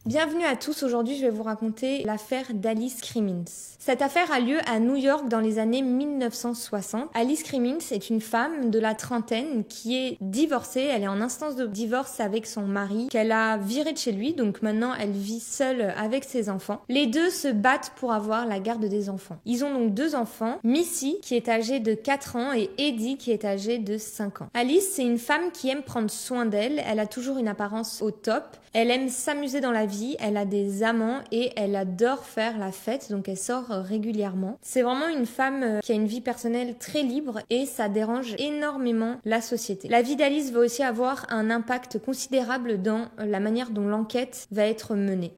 Bienvenue à tous, aujourd'hui je vais vous raconter l'affaire d'Alice Crimmins. Cette affaire a lieu à New York dans les années 1960. Alice Crimmins est une femme de la trentaine qui est divorcée, elle est en instance de divorce avec son mari, qu'elle a viré de chez lui, donc maintenant elle vit seule avec ses enfants. Les deux se battent pour avoir la garde des enfants. Ils ont donc deux enfants, Missy qui est âgée de 4 ans et Eddie qui est âgé de 5 ans. Alice, c'est une femme qui aime prendre soin d'elle, elle a toujours une apparence au top, elle aime s'amuser dans la vie, elle a des amants et elle adore faire la fête, donc elle sort régulièrement. C'est vraiment une femme qui a une vie personnelle très libre et ça dérange énormément la société. La vie d'Alice va aussi avoir un impact considérable dans la manière dont l'enquête va être menée.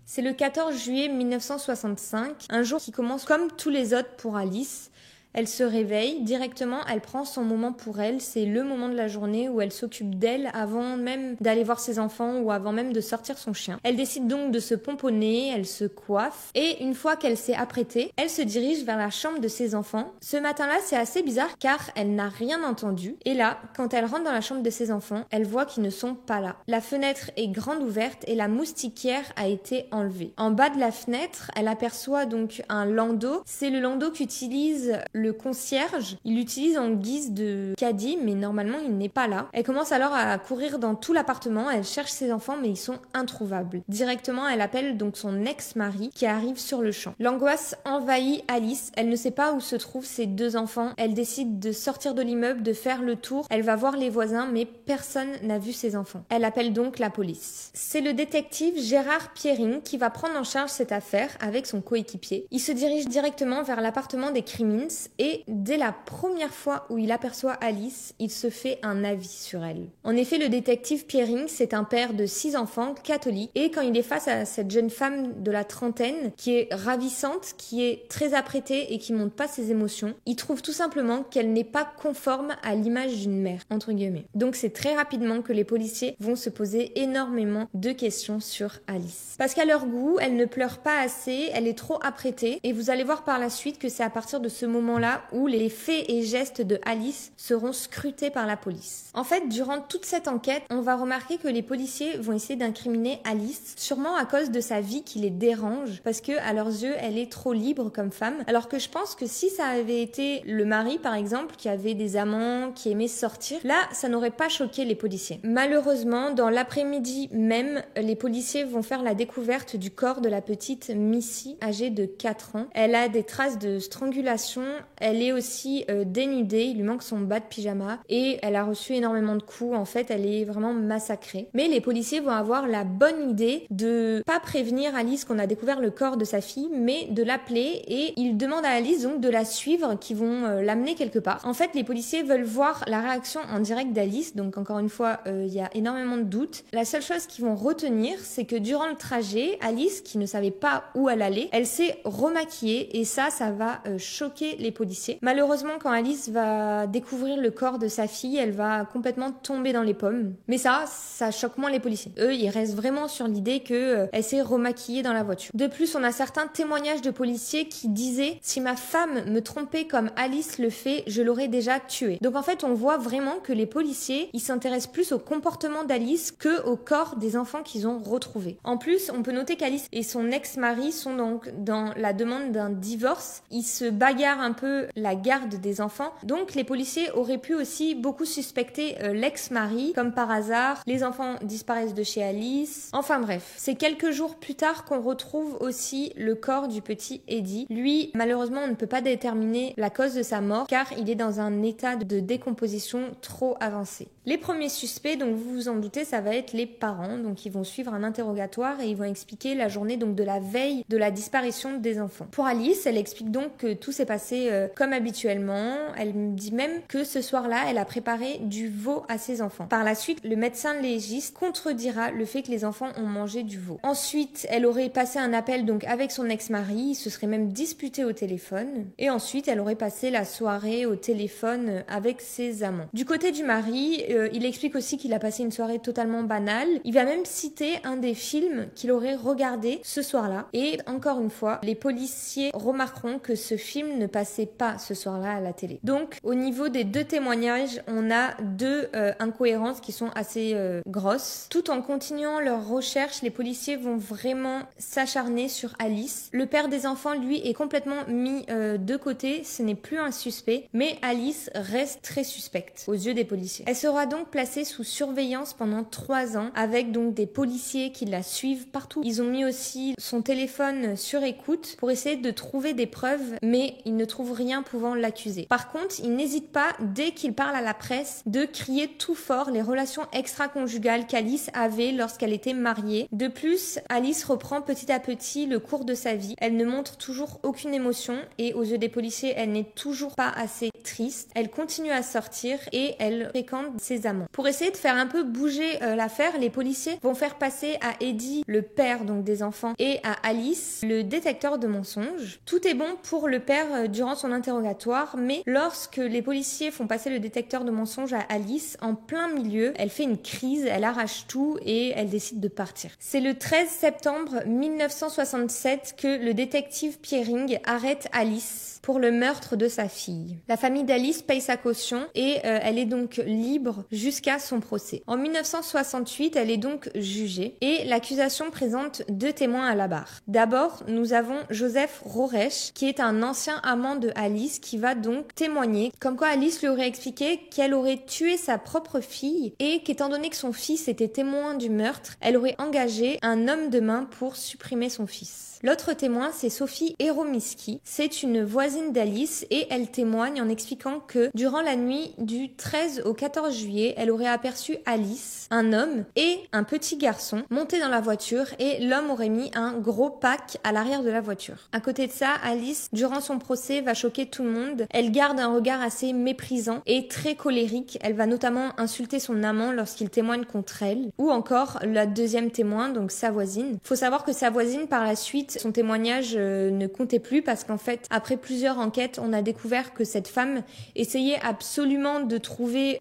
C'est le 14 juillet 1965, un jour qui commence comme tous les autres pour Alice. Elle se réveille, directement elle prend son moment pour elle, c'est le moment de la journée où elle s'occupe d'elle avant même d'aller voir ses enfants ou avant même de sortir son chien. Elle décide donc de se pomponner, elle se coiffe et une fois qu'elle s'est apprêtée, elle se dirige vers la chambre de ses enfants. Ce matin-là, c'est assez bizarre car elle n'a rien entendu et là, quand elle rentre dans la chambre de ses enfants, elle voit qu'ils ne sont pas là. La fenêtre est grande ouverte et la moustiquaire a été enlevée. En bas de la fenêtre, elle aperçoit donc un landau. C'est le landau qu'utilise le concierge, il l'utilise en guise de caddie, mais normalement il n'est pas là. Elle commence alors à courir dans tout l'appartement, elle cherche ses enfants, mais ils sont introuvables. Directement, elle appelle donc son ex-mari qui arrive sur le champ. L'angoisse envahit Alice, elle ne sait pas où se trouvent ses deux enfants, elle décide de sortir de l'immeuble, de faire le tour, elle va voir les voisins, mais personne n'a vu ses enfants. Elle appelle donc la police. C'est le détective Gérard Piering qui va prendre en charge cette affaire avec son coéquipier. Il se dirige directement vers l'appartement des Crimmins et dès la première fois où il aperçoit Alice, il se fait un avis sur elle. En effet, le détective Piering, c'est un père de 6 enfants catholiques et quand il est face à cette jeune femme de la trentaine qui est ravissante, qui est très apprêtée et qui montre pas ses émotions, il trouve tout simplement qu'elle n'est pas conforme à l'image d'une mère, entre guillemets. Donc c'est très rapidement que les policiers vont se poser énormément de questions sur Alice. Parce qu'à leur goût, elle ne pleure pas assez, elle est trop apprêtée et vous allez voir par la suite que c'est à partir de ce moment-là où les faits et gestes de Alice seront scrutés par la police. En fait, durant toute cette enquête, on va remarquer que les policiers vont essayer d'incriminer Alice, sûrement à cause de sa vie qui les dérange, parce que à leurs yeux, elle est trop libre comme femme, alors que je pense que si ça avait été le mari, par exemple, qui avait des amants, qui aimait sortir, là, ça n'aurait pas choqué les policiers. Malheureusement, dans l'après-midi même, les policiers vont faire la découverte du corps de la petite Missy, âgée de 4 ans. Elle a des traces de strangulation. Elle est aussi dénudée, il lui manque son bas de pyjama et elle a reçu énormément de coups. En fait, elle est vraiment massacrée. Mais les policiers vont avoir la bonne idée de pas prévenir Alice qu'on a découvert le corps de sa fille, mais de l'appeler et ils demandent à Alice donc de la suivre, qui vont l'amener quelque part. En fait, les policiers veulent voir la réaction en direct d'Alice, donc encore une fois, il y a énormément de doutes. La seule chose qu'ils vont retenir, c'est que durant le trajet, Alice, qui ne savait pas où elle allait, elle s'est remaquillée et ça va choquer les policiers. Malheureusement, quand Alice va découvrir le corps de sa fille, elle va complètement tomber dans les pommes. Mais ça choque moins les policiers. Eux, ils restent vraiment sur l'idée que elle s'est remaquillée dans la voiture. De plus, on a certains témoignages de policiers qui disaient « Si ma femme me trompait comme Alice le fait, je l'aurais déjà tuée ». Donc en fait, on voit vraiment que les policiers, ils s'intéressent plus au comportement d'Alice que au corps des enfants qu'ils ont retrouvés. En plus, on peut noter qu'Alice et son ex-mari sont donc dans la demande d'un divorce. Ils se bagarrent un peu la garde des enfants. Donc les policiers auraient pu aussi beaucoup suspecter l'ex-mari. Comme par hasard, les enfants disparaissent de chez Alice. Enfin bref, c'est quelques jours plus tard qu'on retrouve aussi le corps du petit Eddie. Lui, malheureusement, on ne peut pas déterminer la cause de sa mort car il est dans un état de décomposition trop avancé. Les premiers suspects, donc vous vous en doutez, ça va être les parents. Donc ils vont suivre un interrogatoire et ils vont expliquer la journée donc de la veille de la disparition des enfants. Pour Alice, elle explique donc que tout s'est passé comme habituellement. Elle me dit même que ce soir-là, elle a préparé du veau à ses enfants. Par la suite, le médecin légiste contredira le fait que les enfants ont mangé du veau. Ensuite, elle aurait passé un appel donc avec son ex-mari, ils se seraient même disputés au téléphone. Et ensuite, elle aurait passé la soirée au téléphone avec ses amants. Du côté du mari, il explique aussi qu'il a passé une soirée totalement banale. Il va même citer un des films qu'il aurait regardé ce soir-là. Et encore une fois, les policiers remarqueront que ce film ne passait pas ce soir-là à la télé. Donc, au niveau des deux témoignages, on a deux incohérences qui sont assez grosses. Tout en continuant leurs recherches, les policiers vont vraiment s'acharner sur Alice. Le père des enfants, lui, est complètement mis de côté. Ce n'est plus un suspect, mais Alice reste très suspecte aux yeux des policiers. Elle sera donc placée sous surveillance pendant 3 ans avec donc des policiers qui la suivent partout. Ils ont mis aussi son téléphone sur écoute pour essayer de trouver des preuves, mais ils ne trouvent rien pouvant l'accuser. Par contre, ils n'hésitent pas, dès qu'il parle à la presse, de crier tout fort les relations extra-conjugales qu'Alice avait lorsqu'elle était mariée. De plus, Alice reprend petit à petit le cours de sa vie. Elle ne montre toujours aucune émotion et aux yeux des policiers, elle n'est toujours pas assez triste. Elle continue à sortir et elle fréquente ses amants. Pour essayer de faire un peu bouger l'affaire, les policiers vont faire passer à Eddie, le père donc des enfants, et à Alice, le détecteur de mensonges. Tout est bon pour le père durant son interrogatoire, mais lorsque les policiers font passer le détecteur de mensonges à Alice, en plein milieu, elle fait une crise, elle arrache tout et elle décide de partir. C'est le 13 septembre 1967 que le détective Piering arrête Alice pour le meurtre de sa fille. La famille d'Alice paye sa caution et elle est donc libre jusqu'à son procès. En 1968, elle est donc jugée et l'accusation présente 2 témoins à la barre. D'abord, nous avons Joseph Roresh, qui est un ancien amant de Alice, qui va donc témoigner comme quoi Alice lui aurait expliqué qu'elle aurait tué sa propre fille et qu'étant donné que son fils était témoin du meurtre, elle aurait engagé un homme de main pour supprimer son fils. L'autre témoin, c'est Sophie Eromiski. C'est une voisine d'Alice et elle témoigne en expliquant que durant la nuit du 13 au 14 juillet, elle aurait aperçu Alice, un homme et un petit garçon monter dans la voiture et l'homme aurait mis un gros pack à l'arrière de la voiture. À côté de ça, Alice, durant son procès, va choquer tout le monde. Elle garde un regard assez méprisant et très colérique. Elle va notamment insulter son amant lorsqu'il témoigne contre elle, ou encore la deuxième témoin, donc sa voisine. Faut savoir que sa voisine, par la suite, son témoignage ne comptait plus parce qu'en fait, après plusieurs enquêtes, on a découvert que cette femme essayait absolument de trouver,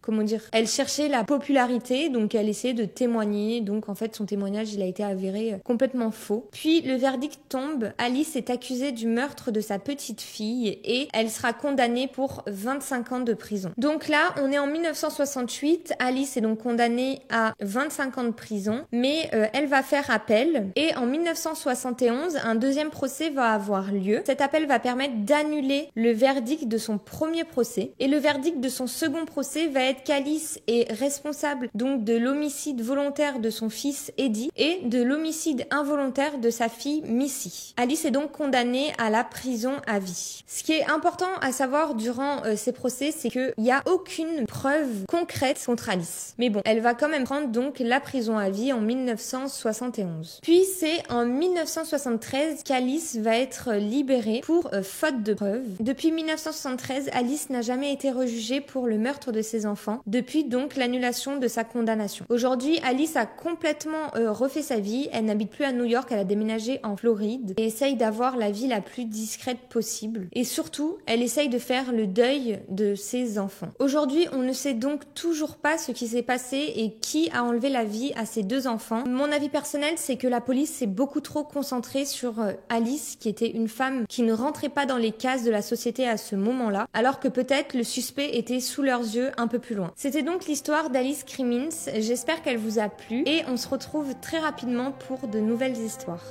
elle cherchait la popularité, donc elle essayait de témoigner, donc en fait son témoignage il a été avéré complètement faux. Puis le verdict tombe, Alice est accusée du meurtre de sa petite fille et elle sera condamnée pour 25 ans de prison. Donc là, on est en 1968, Alice est donc condamnée à 25 ans de prison, mais elle va faire appel et en 1971, un deuxième procès va avoir lieu. Cet appel va permettre d'annuler le verdict de son premier procès. Et le verdict de son second procès va être qu'Alice est responsable donc de l'homicide volontaire de son fils Eddie et de l'homicide involontaire de sa fille Missy. Alice est donc condamnée à la prison à vie. Ce qui est important à savoir durant ces procès, c'est qu'il n'y a aucune preuve concrète contre Alice. Mais bon, elle va quand même prendre donc la prison à vie en 1971. Puis c'est en 1973 qu'Alice va être libérée pour faute de preuves. Depuis 1973, Alice n'a jamais été rejugée pour le meurtre de ses enfants, depuis donc l'annulation de sa condamnation. Aujourd'hui, Alice a complètement refait sa vie. Elle n'habite plus à New York, elle a déménagé en Floride et essaye d'avoir la vie la plus discrète possible. Et surtout, elle essaye de faire le deuil de ses enfants. Aujourd'hui, on ne sait donc toujours pas ce qui s'est passé et qui a enlevé la vie à ces 2 enfants. Mon avis personnel, c'est que la police s'est beaucoup trop concentrée sur Alice, qui était une femme qui ne rentrait pas dans les cases de la société à ce moment-là, alors que peut-être le suspect était sous leurs yeux un peu plus loin. C'était donc l'histoire d'Alice Crimmins. J'espère qu'elle vous a plu et on se retrouve très rapidement pour de nouvelles histoires.